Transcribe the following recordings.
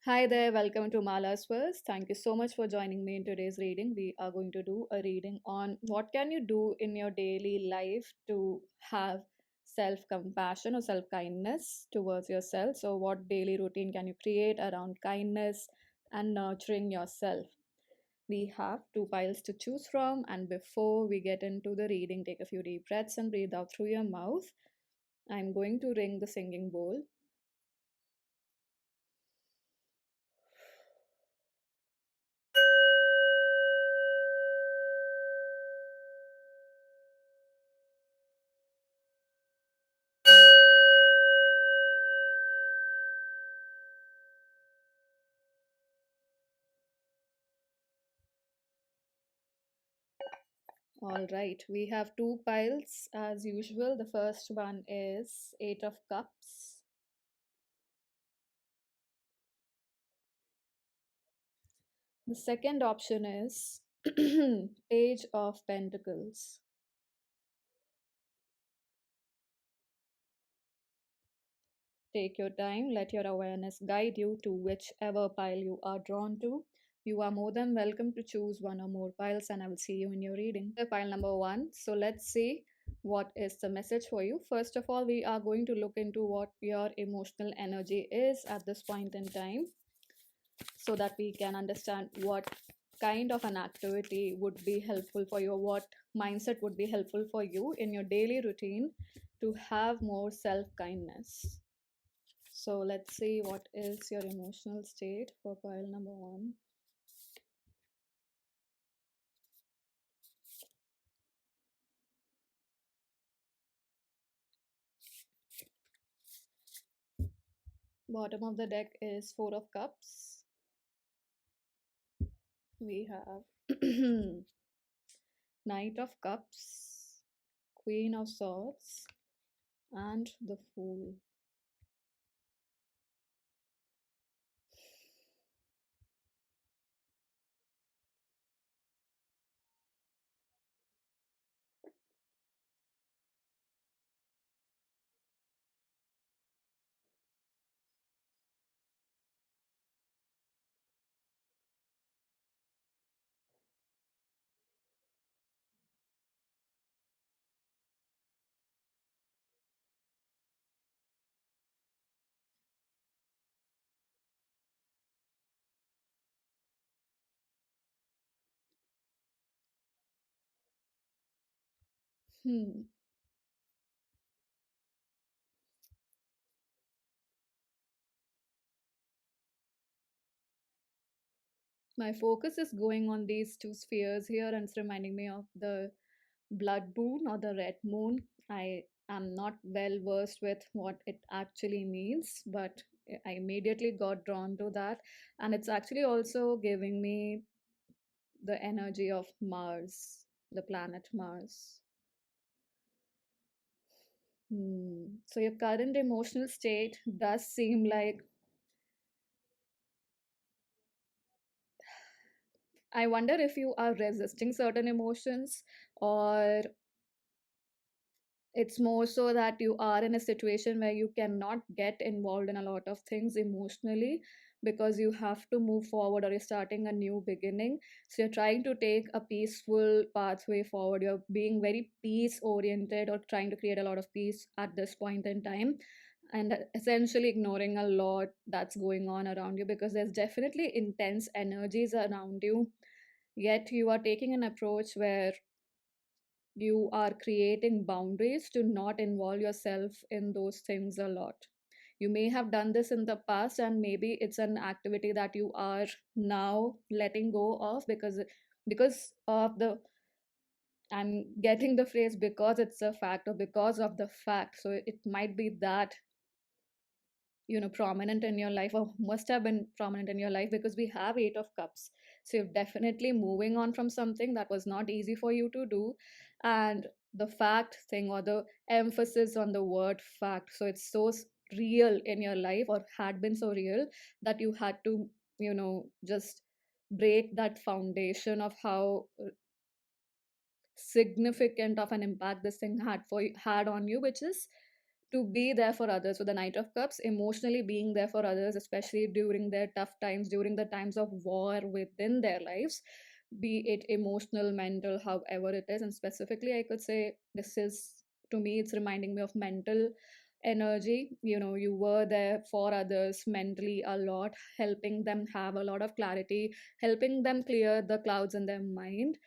Hi there, welcome to Mala's Verse. Thank you so much for joining me in today's reading. We are going to do a reading on what can you do in your daily life to have self-compassion or self-kindness towards yourself. So what daily routine can you create around kindness and nurturing yourself? We have two piles to choose from, and before we get into the reading, take a few deep breaths and breathe out through your mouth. I'm going to ring the singing bowl. All right, we have two piles as usual. The first one is Eight of Cups. The second option is Page of Pentacles. Take your time, let your awareness guide you to whichever pile you are drawn to. You are more than welcome to choose one or more piles, and I will see you in your reading. Pile number one. So let's see what is the message for you. First of all, we are going to look into what your emotional energy is at this point in time so that we can understand what kind of an activity would be helpful for you, what mindset would be helpful for you in your daily routine to have more self kindness. So let's see what is your emotional state for pile number one. Bottom of the deck is Four of Cups. We have Knight of Cups, Queen of Swords, and the Fool. Hmm. My focus is going on these two spheres here, and it's reminding me of the blood moon or the red moon. I am not well versed with what it actually means, but I immediately got drawn to that. And it's actually also giving me the energy of Mars, the planet Mars. So your current emotional state does seem like, I wonder if you are resisting certain emotions, or it's more so that you are in a situation where you cannot get involved in a lot of things emotionally because you have to move forward, or you're starting a new beginning. So you're trying to take a peaceful pathway forward. You're being very peace oriented or trying to create a lot of peace at this point in time, and essentially ignoring a lot that's going on around you because there's definitely intense energies around you. Yet you are taking an approach where you are creating boundaries to not involve yourself in those things a lot. You may have done this in the past, and maybe it's an activity that you are now letting go of because of the, I'm getting the phrase because it's a fact or because of the fact. So it might be that, prominent in your life, or must have been prominent in your life, because we have Eight of Cups. So you're definitely moving on from something that was not easy for you to do. And the fact thing, or the emphasis on the word fact, so it's so real in your life, or had been so real, that you had to, just break that foundation of how significant of an impact this thing had on you, which is to be there for others with the Knight of Cups, emotionally being there for others, especially during their tough times, during the times of war within their lives, be it emotional, mental, however it is. And specifically, I could say this is, to me, it's reminding me of mental energy. You know, you were there for others mentally a lot, helping them have a lot of clarity, helping them clear the clouds in their mind.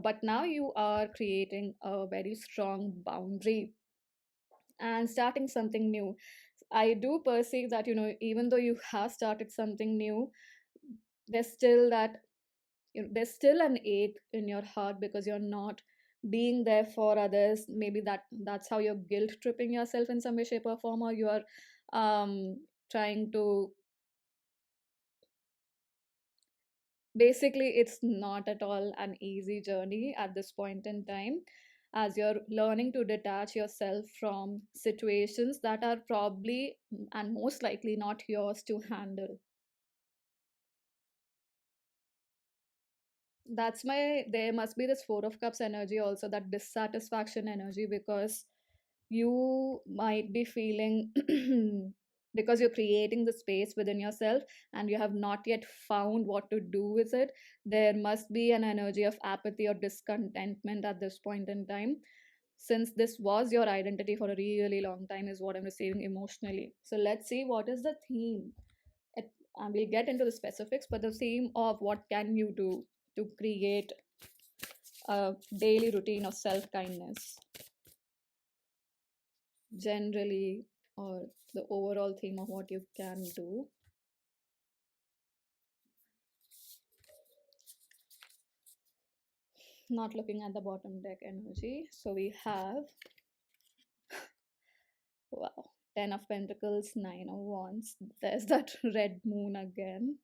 But now you are creating a very strong boundary and starting something new. I do perceive that, you know, even though you have started something new, there's still that, you know, there's still an ache in your heart because you're not being there for others. Maybe that's how you're guilt tripping yourself in some way, shape, or form, or you're trying to, basically, it's not at all an easy journey at this point in time, as you're learning to detach yourself from situations that are probably and most likely not yours to handle. That's my, there must be this Four of Cups energy also, that dissatisfaction energy, because you might be feeling because you're creating the space within yourself and you have not yet found what to do with it. There must be an energy of apathy or discontentment at this point in time, since this was your identity for a really long time, is what I'm receiving emotionally. So let's see what is the theme. it, and we'll get into the specifics, but the theme of what can you do to create a daily routine of self kindness generally, or the overall theme of what you can do. Not looking at the bottom deck energy. So we have, wow, 10 of Pentacles, 9 of Wands. There's that red moon again.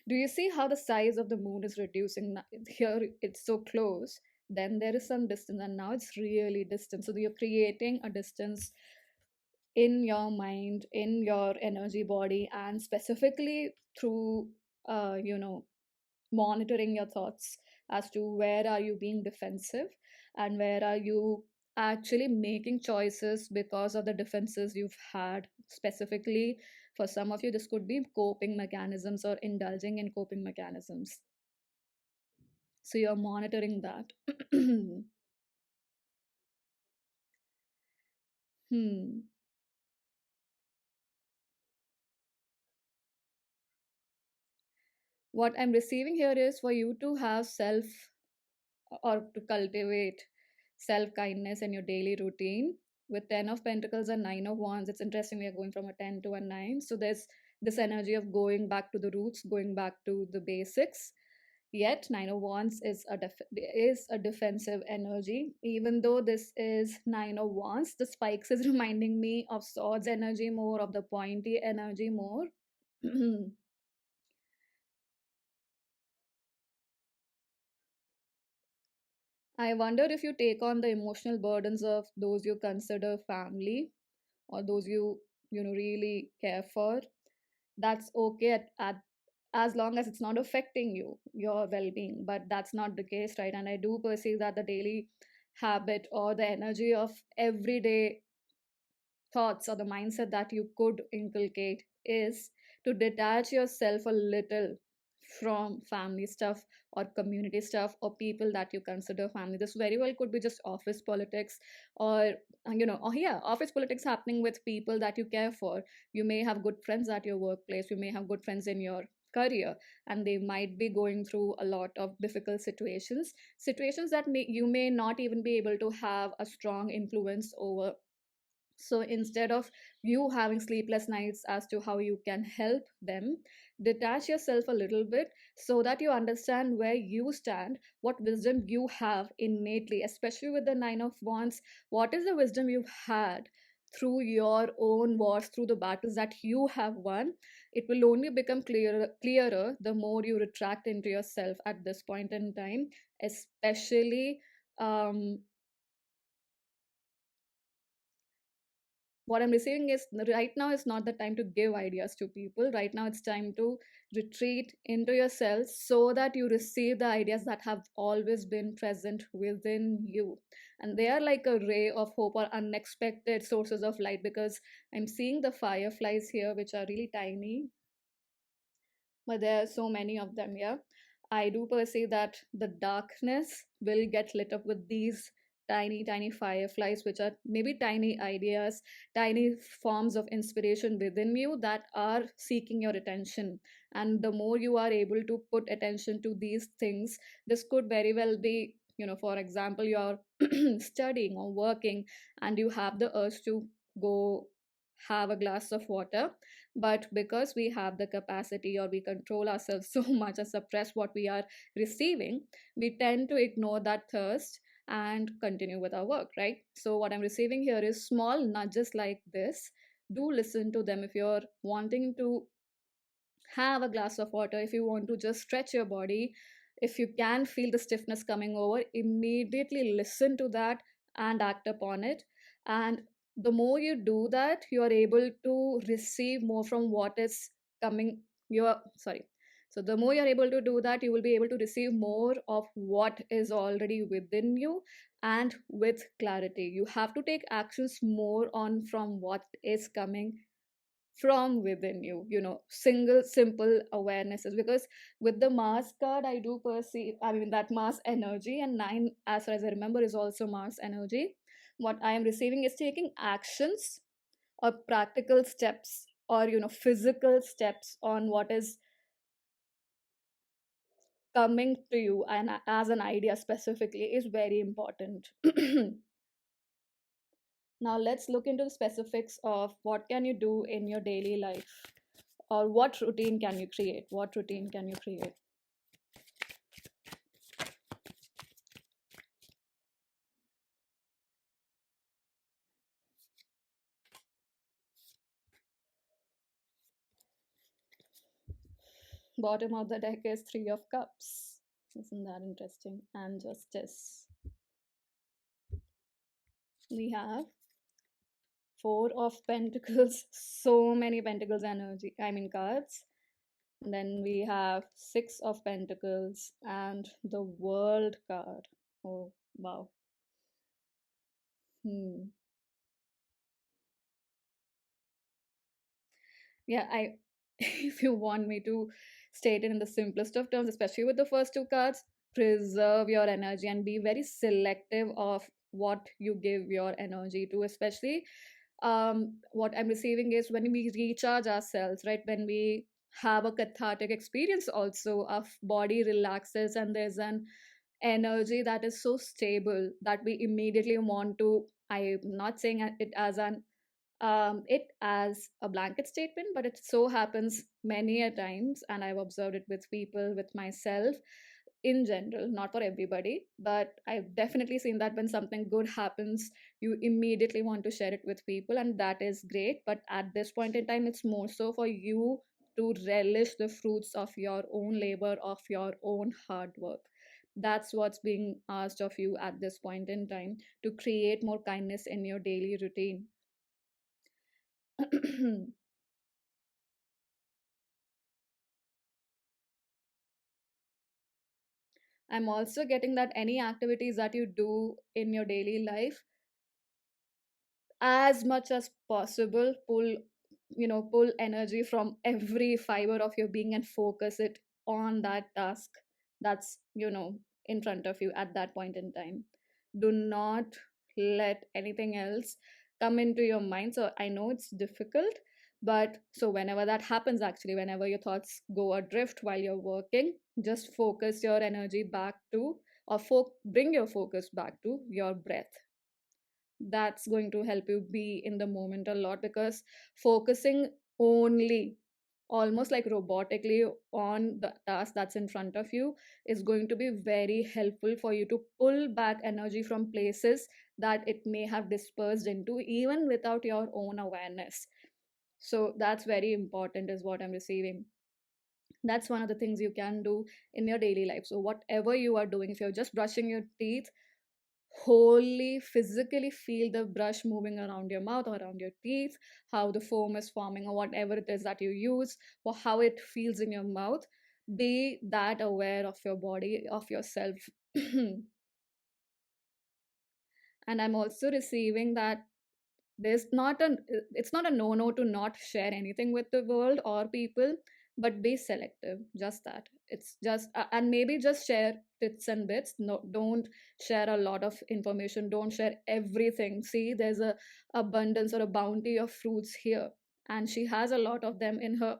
Do you see how the size of the moon is reducing? Here it's so close, then there is some distance, and now it's really distant. So you're creating a distance in your mind, in your energy body, and specifically through, you know, monitoring your thoughts as to where are you being defensive and where are you actually making choices because of the defenses you've had. Specifically, for some of you, this could be coping mechanisms or indulging in coping mechanisms. So you're monitoring that. hmm. What I'm receiving here is for you to have self, or to cultivate self kindness in your daily routine. With 10 of Pentacles and 9 of Wands, it's interesting, we are going from a 10 to a 9. So there's this energy of going back to the roots, going back to the basics. Yet 9 of Wands is a defensive energy. Even though this is 9 of Wands, the spikes is reminding me of Swords energy more, of the pointy energy more. I wonder if you take on the emotional burdens of those you consider family, or those you know really care for. That's okay at as long as it's not affecting your well-being, but that's not the case, right? And I do perceive that the daily habit or the energy of everyday thoughts, or the mindset that you could inculcate, is to detach yourself a little from family stuff or community stuff or people that you consider family. This very well could be just office politics, or you know, or yeah, office politics happening with people that you care for. You may have good friends at your workplace, you may have good friends in your career, and they might be going through a lot of difficult situations that you may not even be able to have a strong influence over. So instead of you having sleepless nights as to how you can help them, detach yourself a little bit so that you understand where you stand, what wisdom you have innately, especially with the Nine of Wands. What is the wisdom you've had through your own wars, through the battles that you have won? It will only become clearer the more you retract into yourself at this point in time, especially um, what I'm receiving is right now is not the time to give ideas to people. Right now, it's time to retreat into yourself so that you receive the ideas that have always been present within you. And they are like a ray of hope or unexpected sources of light, because I'm seeing the fireflies here, which are really tiny, but there are so many of them here. I do perceive that the darkness will get lit up with these tiny, tiny fireflies, which are maybe tiny ideas, tiny forms of inspiration within you that are seeking your attention. And the more you are able to put attention to these things, this could very well be, for example, you're studying or working and you have the urge to go have a glass of water, but because we have the capacity or we control ourselves so much and suppress what we are receiving, we tend to ignore that thirst and continue with our work, right? So what I'm receiving here is small nudges like this. Do listen to them. If you're wanting to have a glass of water, if you want to just stretch your body, if you can feel the stiffness coming over, immediately listen to that and act upon it. And the more you do that, you are able to receive more from what is coming your sorry so the more you're able to do that, you will be able to receive more of what is already within you, and with clarity. You have to take actions more on from what is coming from within you, single simple awarenesses. Because with the Mars card, I do perceive, I mean, that Mars energy, and 9, as far as I remember, is also Mars energy. What I am receiving is taking actions or practical steps, or physical steps on what is coming to you, and as an idea specifically, is very important. Now let's look into the specifics of what can you do in your daily life, or what routine can you create. What routine can you create? Bottom of the deck is 3 of cups. Isn't that interesting? And justice. We have 4 of pentacles. So many pentacles energy, I mean cards. And then we have 6 of pentacles and the world card. Oh, wow. Hmm. Yeah, I if you want me to state it in the simplest of terms, especially with the first 2 cards, preserve your energy and be very selective of what you give your energy to. Especially, what I'm receiving is when we recharge ourselves, right? When we have a cathartic experience, also our body relaxes, and there's an energy that is so stable that we immediately want to, I'm not saying it as an it as a blanket statement, but it so happens many a times, and I've observed it with people, with myself in general, not for everybody, but I've definitely seen that when something good happens, you immediately want to share it with people, and that is great. But at this point in time, it's more so for you to relish the fruits of your own labor, of your own hard work. That's what's being asked of you at this point in time, to create more kindness in your daily routine. I'm also getting that any activities that you do in your daily life, as much as possible, pull energy from every fiber of your being and focus it on that task that's in front of you at that point in time. Do not let anything else come into your mind. So I know it's difficult, but so whenever that happens, actually, whenever your thoughts go adrift while you're working, just focus your energy back to, or bring your focus back to your breath. That's going to help you be in the moment a lot, because focusing only, almost like robotically, on the task that's in front of you is going to be very helpful for you to pull back energy from places that it may have dispersed into, even without your own awareness. So that's very important, is what I'm receiving. That's one of the things you can do in your daily life. So whatever you are doing, if you're just brushing your teeth, wholly physically feel the brush moving around your mouth or around your teeth, how the foam is forming or whatever it is that you use, or how it feels in your mouth. Be that aware of your body, of yourself. And I'm also receiving that there's not an it's not a no to not share anything with the world or people, but be selective, just that. It's just and maybe just share bits and bits. No, don't share a lot of information, don't share everything. See, there's a abundance or a bounty of fruits here, and she has a lot of them in her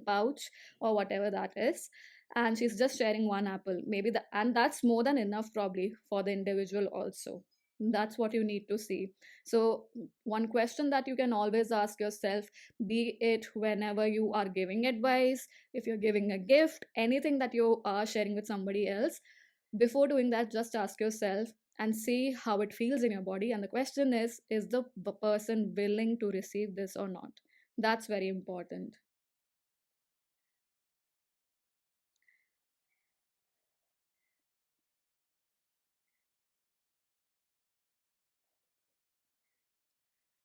pouch or whatever that is, and she's just sharing one apple, maybe that, and that's more than enough probably for the individual also. That's what you need to see. So one question that you can always ask yourself, be it whenever you are giving advice, if you're giving a gift, anything that you are sharing with somebody else, before doing that, just ask yourself and see how it feels in your body. And the question is the person willing to receive this or not? That's very important.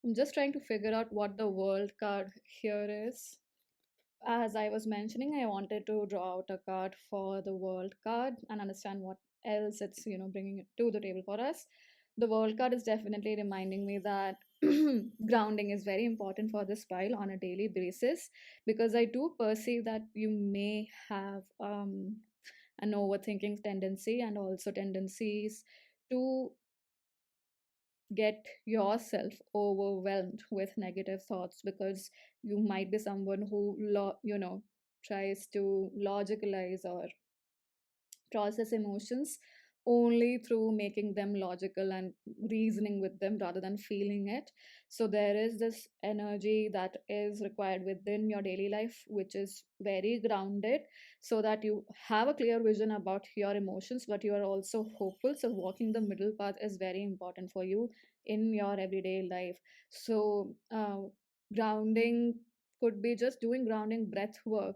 I'm just trying to figure out what the world card here is. As I was mentioning, I wanted to draw out a card for the world card and understand what else it's, bringing it to the table for us. The world card is definitely reminding me that grounding is very important for this pile on a daily basis, because I do perceive that you may have an overthinking tendency and also tendencies to get yourself overwhelmed with negative thoughts, because you might be someone who tries to logicalize or process emotions only through making them logical and reasoning with them rather than feeling it. So there is this energy that is required within your daily life, which is very grounded, so that you have a clear vision about your emotions, but you are also hopeful. So walking the middle path is very important for you in your everyday life. So grounding could be just doing grounding breath work,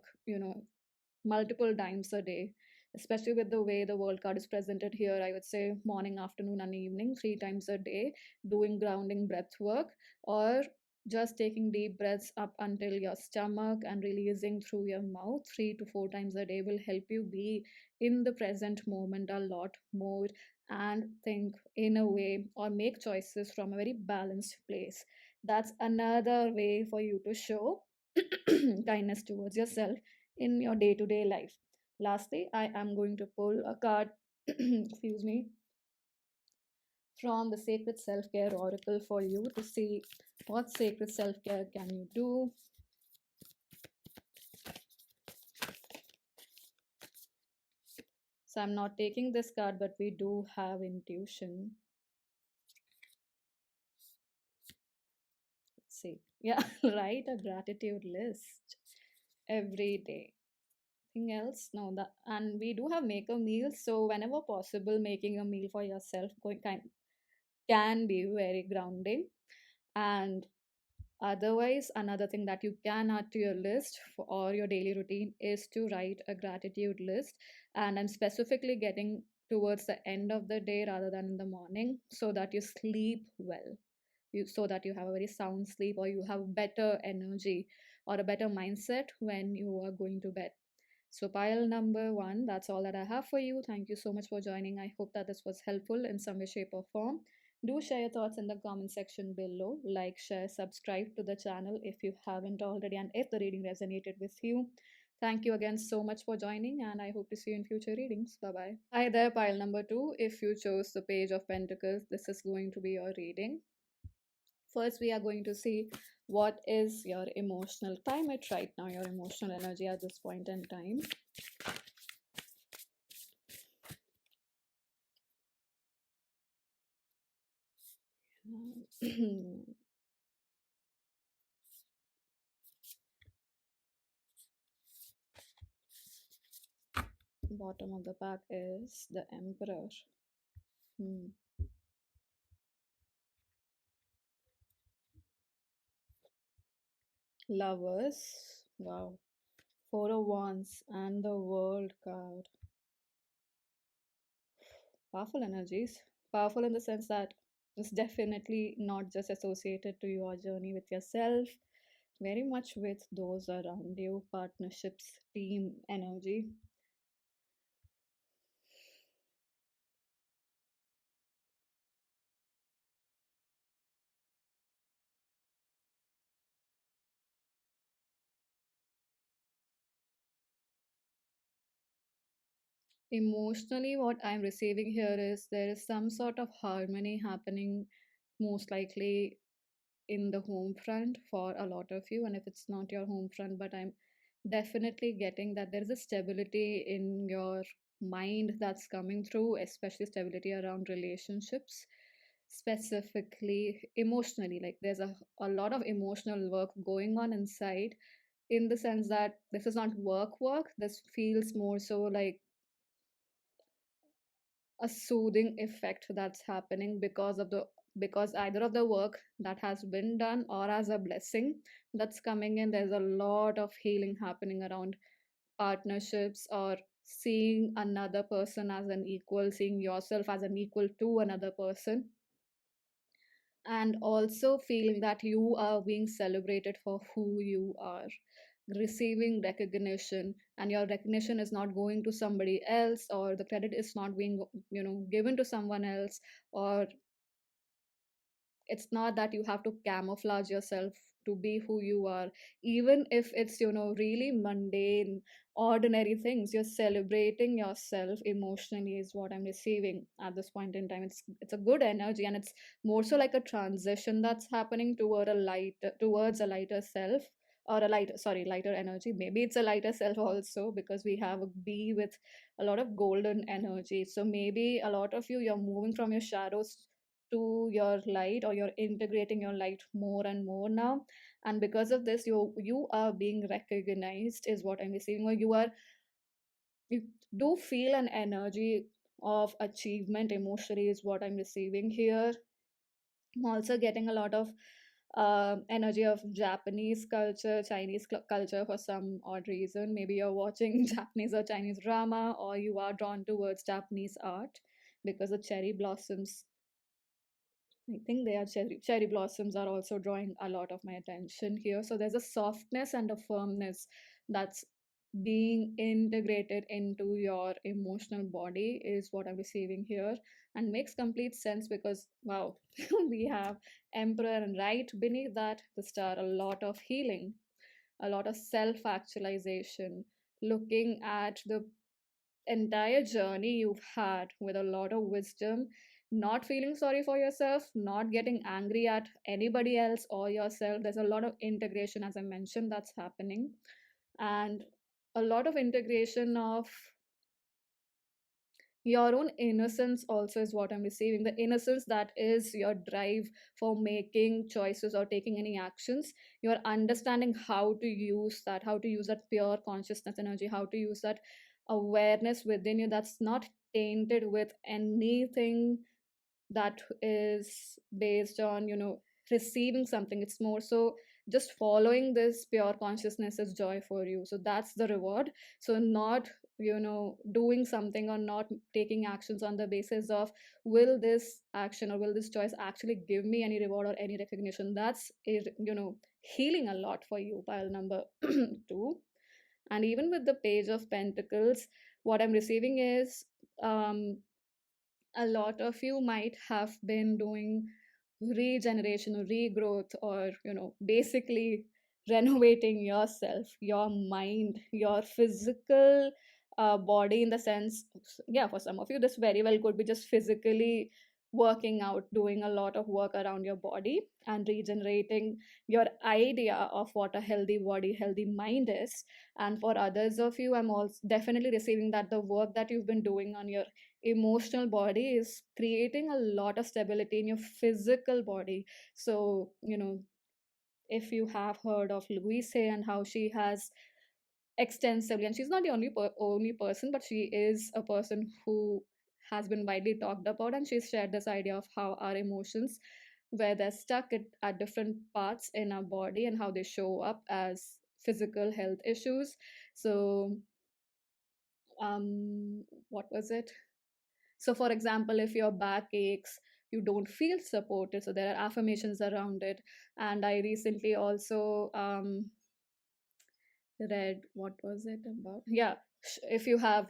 multiple times a day, especially with the way the world card is presented here. I would say morning, afternoon, and evening, 3 times a day, doing grounding breath work, or just taking deep breaths up until your stomach and releasing through your mouth 3 to 4 times a day will help you be in the present moment a lot more and think in a way or make choices from a very balanced place. That's another way for you to show kindness towards yourself in your day to day life. Lastly, I am going to pull a card, excuse me, from the Sacred Self Care Oracle for you to see what sacred self care can you do. So I'm not taking this card, but we do have intuition. Let's see. Yeah, write a gratitude list every day. Anything else? No, that, and we do have make a meal. So whenever possible, making a meal for yourself can be very grounding. And otherwise, another thing that you can add to your list for, or your daily routine, is to write a gratitude list. And I'm specifically getting towards the end of the day rather than in the morning, so that you sleep well. So that you have a very sound sleep, or you have better energy or a better mindset when you are going to bed. So, pile number one, that's all that I have for you. Thank you so much for joining. I hope that this was helpful in some way, shape, or form. Do share your thoughts in the comment section below. Like, share, subscribe to the channel if you haven't already, and if the reading resonated with you. Thank you again so much for joining, and I hope to see you in future readings. Bye bye. Hi there, pile number two. If you chose the Page of Pentacles, this is going to be your reading. First, we are going to see what is your emotional climate right now, your emotional energy at this point in time. Bottom of the pack is the Emperor. Hmm. Lovers. Wow. Four of Wands and the World card. Powerful energies. powerful in the sense that it's definitely not just associated to your journey with yourself, very much with those around you, partnerships, team energy. Emotionally, what I'm receiving here is there is some sort of harmony happening, most likely in the home front for a lot of you. And if it's not your home front, but I'm definitely getting that there is a stability in your mind that's coming through, especially stability around relationships, specifically emotionally. Like there's a lot of emotional work going on inside, in the sense that this is not work, this feels more so like a soothing effect that's happening because either of the work that has been done or as a blessing that's coming in. There's a lot of healing happening around partnerships, or seeing another person as an equal, seeing yourself as an equal to another person, and also feeling that you are being celebrated for who you are, receiving recognition, and your recognition is not going to somebody else, or the credit is not being given to someone else, or it's not that you have to camouflage yourself to be who you are. Even if it's really mundane, ordinary things, you're celebrating yourself emotionally is what I'm receiving at this point in time. It's a good energy, and it's more so like a transition that's happening towards a lighter self, or a lighter energy. Maybe it's a lighter self also, because we have a bee with a lot of golden energy. So maybe a lot of you're moving from your shadows to your light, or you're integrating your light more and more now. And because of this, you are being recognized is what I'm receiving, or you do feel an energy of achievement emotionally is what I'm receiving here. I'm also getting a lot of energy of Japanese culture, Chinese culture for some odd reason. Maybe you're watching Japanese or Chinese drama, or you are drawn towards Japanese art because the cherry blossoms. I think they are cherry blossoms are also drawing a lot of my attention here. So there's a softness and a firmness that's being integrated into your emotional body is what I'm receiving here, and makes complete sense because wow, we have Emperor, and right beneath that the star, a lot of healing, a lot of self actualization, looking at the entire journey you've had with a lot of wisdom, not feeling sorry for yourself, not getting angry at anybody else or yourself. There's a lot of integration, as I mentioned, that's happening, and a lot of integration of your own innocence also is what I'm receiving. The innocence that is your drive for making choices or taking any actions. You're understanding how to use that, how to use that pure consciousness energy, how to use that awareness within you that's not tainted with anything that is based on receiving something. It's more so just following this pure consciousness is joy for you, so that's the reward. So not doing something or not taking actions on the basis of will this action or will this choice actually give me any reward or any recognition. That's healing a lot for you, pile number 2. And even with the page of pentacles, what I'm receiving is um a lot of you might have been doing regeneration or regrowth, or basically renovating yourself, your mind, your physical body, in the sense, yeah, for some of you this very well could be just physically working out, doing a lot of work around your body and regenerating your idea of what a healthy body, healthy mind is. And for others of you, I'm also definitely receiving that the work that you've been doing on your emotional body is creating a lot of stability in your physical body. So if you have heard of Louise Hay and how she has extensively, and she's not the only person, but she is a person who has been widely talked about, and she's shared this idea of how our emotions, where they're stuck at different parts in our body, and how they show up as physical health issues. So what was it? So for example, if your back aches, you don't feel supported, so there are affirmations around it. And I recently also read, what was it about, yeah, if you have,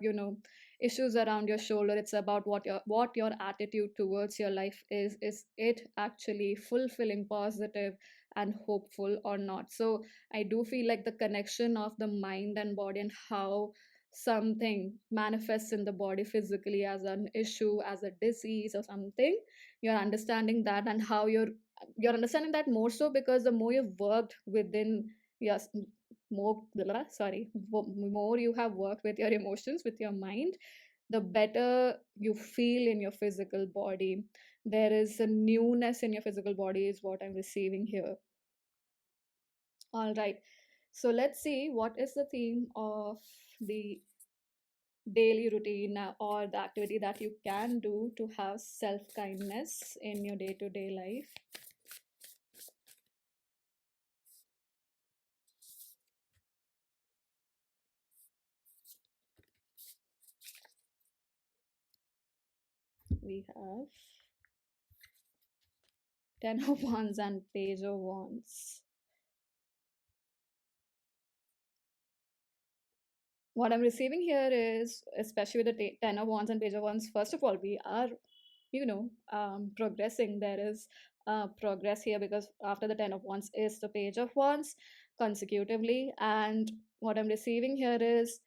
issues around your shoulder, it's about what your attitude towards your life is it actually fulfilling, positive and hopeful or not. So I do feel like the connection of the mind and body, and how something manifests in the body physically as an issue, as a disease or something, you're understanding that, and how you're understanding that more so because the more you've worked within, yes, more sorry, more you have worked with your emotions, with your mind, the better you feel in your physical body. There is a newness in your physical body is what I'm receiving here. All right, so let's see what is the theme of the daily routine, or the activity that you can do to have self kindness in your day to day life. We have 10 of wands and page of wands. What I'm receiving here is, especially with the Ten of Wands and Page of Wands, first of all, we are, progressing. There is progress here because after the Ten of Wands is the Page of Wands consecutively. And what I'm receiving here is,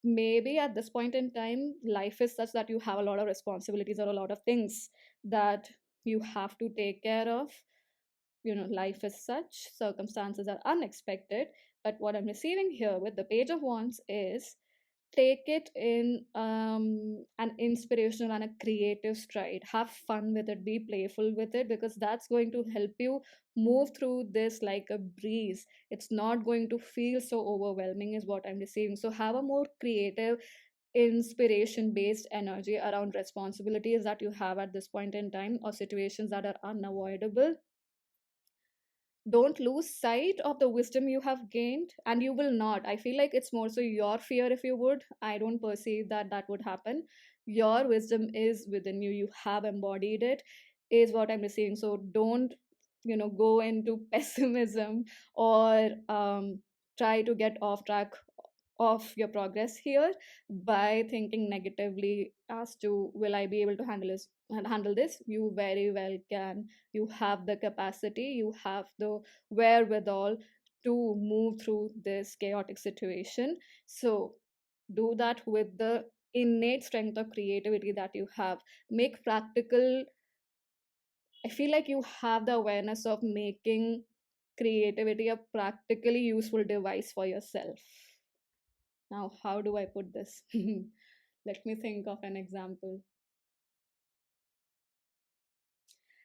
maybe at this point in time, life is such that you have a lot of responsibilities or a lot of things that you have to take care of. Life is such, circumstances are unexpected. But what I'm receiving here with the Page of Wands is, take it in an inspirational and a creative stride. Have fun with it, be playful with it, because that's going to help you move through this like a breeze. It's not going to feel so overwhelming is what I'm receiving. So have a more creative, inspiration based energy around responsibilities that you have at this point in time, or situations that are unavoidable. Don't lose sight of the wisdom you have gained, and you will not. I feel like it's more so your fear. If you would, I don't perceive that that would happen. Your wisdom is within you, you have embodied it, is what I'm receiving. So don't, go into pessimism, or try to get off track of your progress here by thinking negatively as to, will I be able to handle this? You very well can. You have the capacity, you have the wherewithal to move through this chaotic situation. So do that with the innate strength of creativity that you have. Make practical, I feel like you have the awareness of making creativity a practically useful device for yourself. Now, how do I put this? Let me think of an example.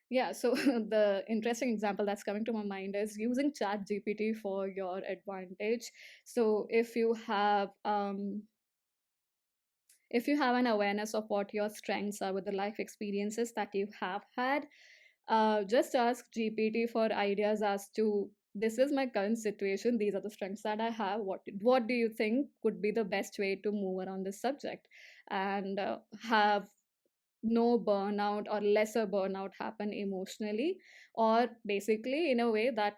Yeah, so the interesting example that's coming to my mind is using Chat GPT for your advantage. So if you have an awareness of what your strengths are with the life experiences that you have had, just ask GPT for ideas as to, this is my current situation, these are the strengths that I have, what do you think would be the best way to move around this subject, and have no burnout or lesser burnout happen emotionally, or basically in a way that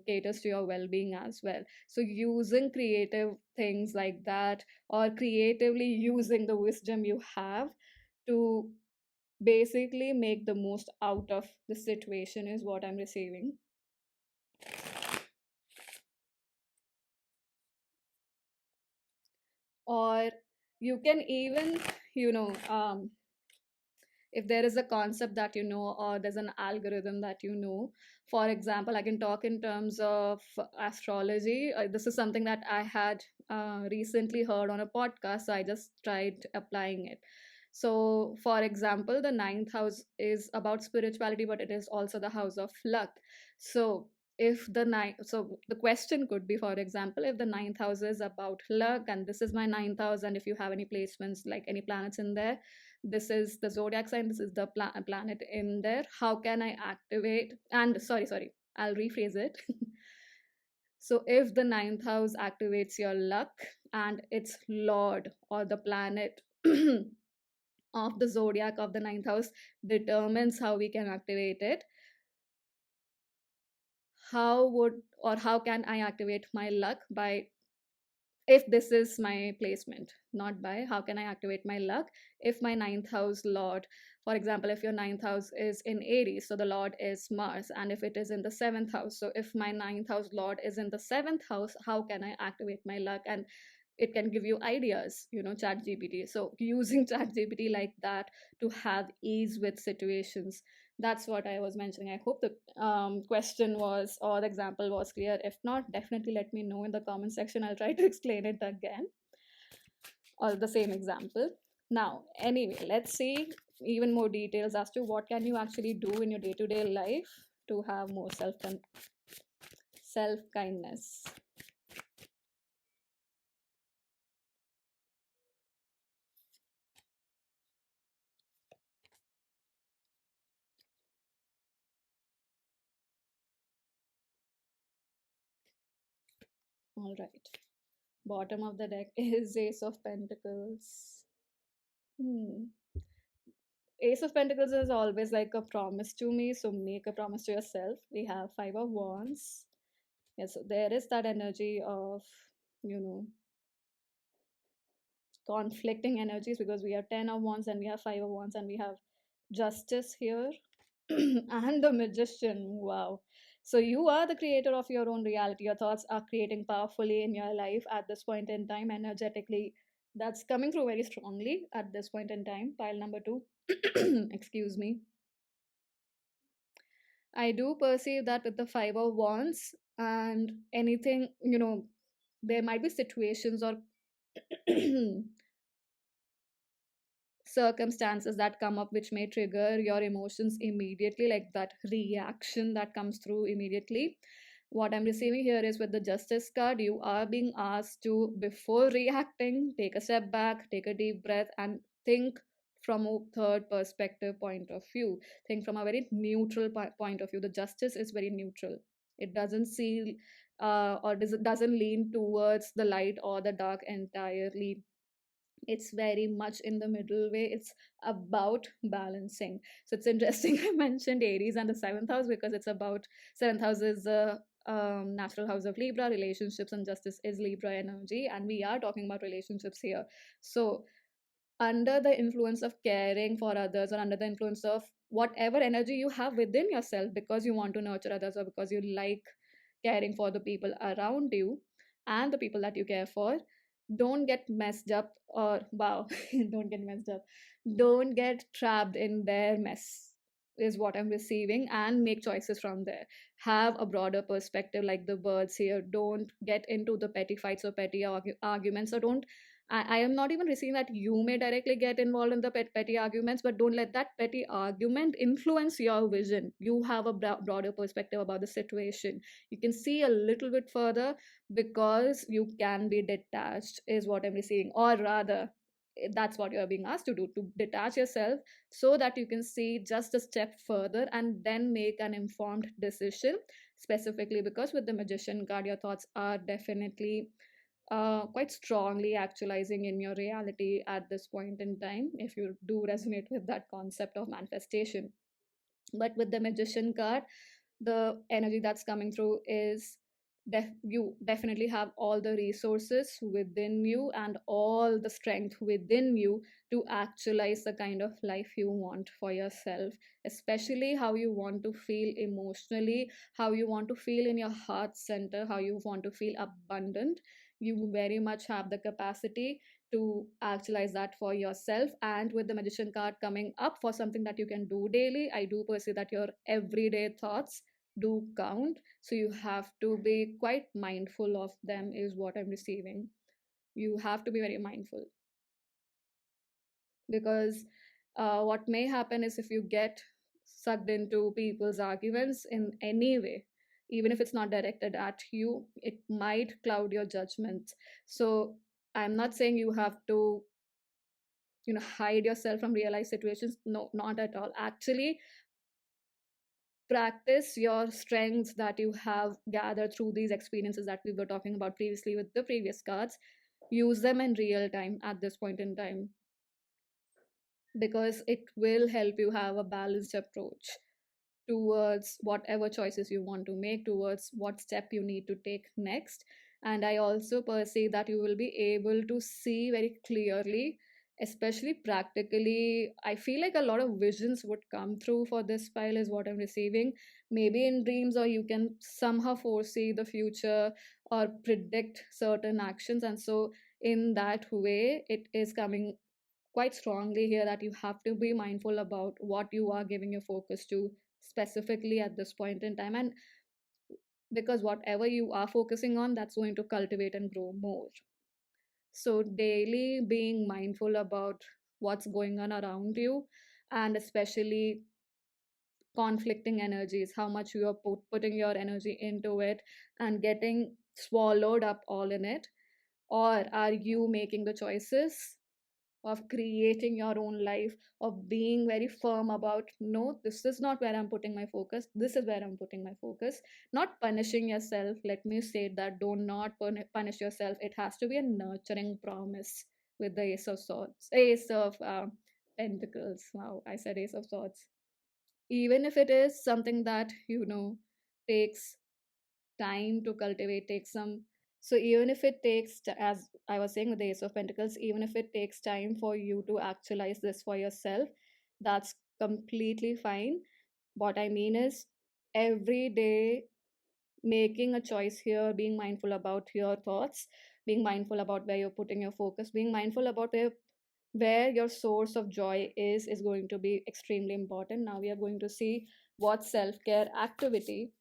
caters to your well-being as well. So using creative things like that, or creatively using the wisdom you have to basically make the most out of the situation is what I'm receiving. Or you can even, you know if there is a concept that or there's an algorithm that for example, I can talk in terms of astrology. This is something that I had recently heard on a podcast, so I just tried applying it. So for example, the ninth house is about spirituality, but it is also the house of luck. So if the ninth so the question could be, for example, if the ninth house is about luck, and this is my ninth house, and if you have any placements like any planets in there, this is the zodiac sign, this is the planet in there, how can I activate, and sorry, I'll rephrase it. So if the ninth house activates your luck, and its lord or the planet of the zodiac of the ninth house determines how we can activate it. How would, or how can I activate my luck? By, if this is my placement, not by how can I activate my luck. If my ninth house lord, for example, if your ninth house is in Aries, so the lord is Mars, and if it is in the seventh house, so if my ninth house lord is in the seventh house, how can I activate my luck? And it can give you ideas, chat gpt. So using chat gpt like that to have ease with situations, that's what I was mentioning. I hope the question was, or the example was clear. If not, definitely let me know in the comment section. I'll try to explain it again, or the same example. Now, anyway, let's see even more details as to what can you actually do in your day-to-day life to have more self kindness. All right, bottom of the deck is Ace of Pentacles. Hmm. Ace of Pentacles is always like a promise to me, so make a promise to yourself. We have Five of Wands. Yes, so there is that energy of, you know, conflicting energies, because we have 10 of Wands and we have Five of Wands and we have Justice here. And the Magician. Wow. So you are the creator of your own reality. Your thoughts are creating powerfully in your life at this point in time, energetically. That's coming through very strongly at this point in time. Pile number two. Excuse me. I do perceive that with the Five of Wands and anything, there might be situations or circumstances that come up which may trigger your emotions immediately, like that reaction that comes through immediately. What I'm receiving here is with the Justice card, you are being asked to, before reacting, take a step back, take a deep breath, and think from a third perspective point of view. Think from a very neutral point of view. The Justice is very neutral. It doesn't see or doesn't lean towards the light or the dark entirely. It's very much in the middle way. It's about balancing. So it's interesting I mentioned Aries and the seventh house, because it's about, seventh house is a natural house of Libra, relationships, and justice is Libra energy, and we are talking about relationships here. So under the influence of caring for others, or under the influence of whatever energy you have within yourself, because you want to nurture others, or because you like caring for the people around you and the people that you care for, don't get messed up, or wow, don't get messed up, don't get trapped in their mess, is what I'm receiving, and make choices from there. Have a broader perspective, like the birds here. Don't get into the petty fights or petty arguments, or don't, I am not even receiving that you may directly get involved in the petty arguments, but don't let that petty argument influence your vision. You have a broader perspective about the situation. You can see a little bit further, because you can be detached, is what I'm receiving. Or rather, that's what you're being asked to do, to detach yourself, so that you can see just a step further and then make an informed decision. Specifically, because with the Magician card, your thoughts are definitely quite strongly actualizing in your reality at this point in time, if you do resonate with that concept of manifestation. But with the Magician card, the energy that's coming through is, you definitely have all the resources within you and all the strength within you to actualize the kind of life you want for yourself, especially how you want to feel emotionally, how you want to feel in your heart center, how you want to feel abundant. You very much have the capacity to actualize that for yourself. And with the Magician card coming up for something that you can do daily, I do perceive that your everyday thoughts do count. So you have to be quite mindful of them, is what I'm receiving. You have to be very mindful, because what may happen is, if you get sucked into people's arguments in any way, even if it's not directed at you, it might cloud your judgment. So I'm not saying you have to, hide yourself from real life situations. No, not at all. Actually, practice your strengths that you have gathered through these experiences that we were talking about previously with the previous cards. Use them in real time at this point in time. because it will help you have a balanced approach towards whatever choices you want to make, towards what step you need to take next. And I also perceive that you will be able to see very clearly, especially practically. I feel like a lot of visions would come through for this file, is what I'm receiving. Maybe in dreams, or you can somehow foresee the future or predict certain actions. And so, in that way, it is coming quite strongly here that you have to be mindful about what you are giving your focus to specifically at this point in time. And because whatever you are focusing on, that's going to cultivate and grow more. So daily being mindful about what's going on around you, and especially conflicting energies, how much you are putting your energy into it and getting swallowed up all in it, or are you making the choices of creating your own life, of being very firm about, no, this is not where I'm putting my focus, this is where I'm putting my focus. Not punishing yourself, let me say that, do not punish yourself. It has to be a nurturing promise with the ace of swords, ace of pentacles. Wow, I said ace of swords. Even if it is something that takes time to cultivate, takes some. So even if it takes, as I was saying with the Ace of Pentacles, even if it takes time for you to actualize this for yourself, that's completely fine. What I mean is, every day making a choice here, being mindful about your thoughts, being mindful about where you're putting your focus, being mindful about where your source of joy is going to be extremely important. Now we are going to see what self-care activity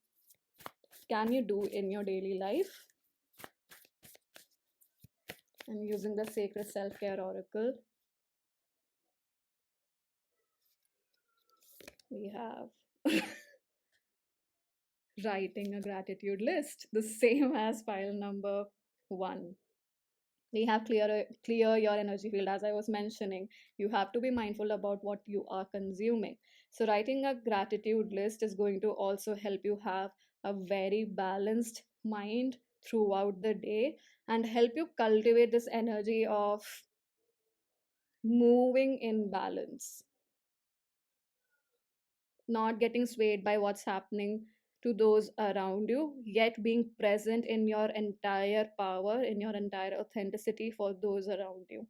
can you do in your daily life. I'm using the Sacred Self Care Oracle. We have writing a gratitude list, the same as file number 1. We have clear your energy field, as I was mentioning. You have to be mindful about what you are consuming. So writing a gratitude list is going to also help you have a very balanced mind throughout the day, and help you cultivate this energy of moving in balance, not getting swayed by what's happening to those around you, yet being present in your entire power, in your entire authenticity for those around you.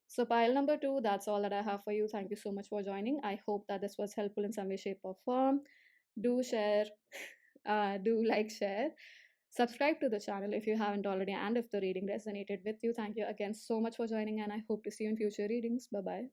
So, pile number 2, that's all that I have for you. Thank you so much for joining. I hope that this was helpful in some way, shape, or form. Do share, do like, share, subscribe to the channel if you haven't already, and if the reading resonated with you. Thank you again so much for joining, and I hope to see you in future readings. Bye bye.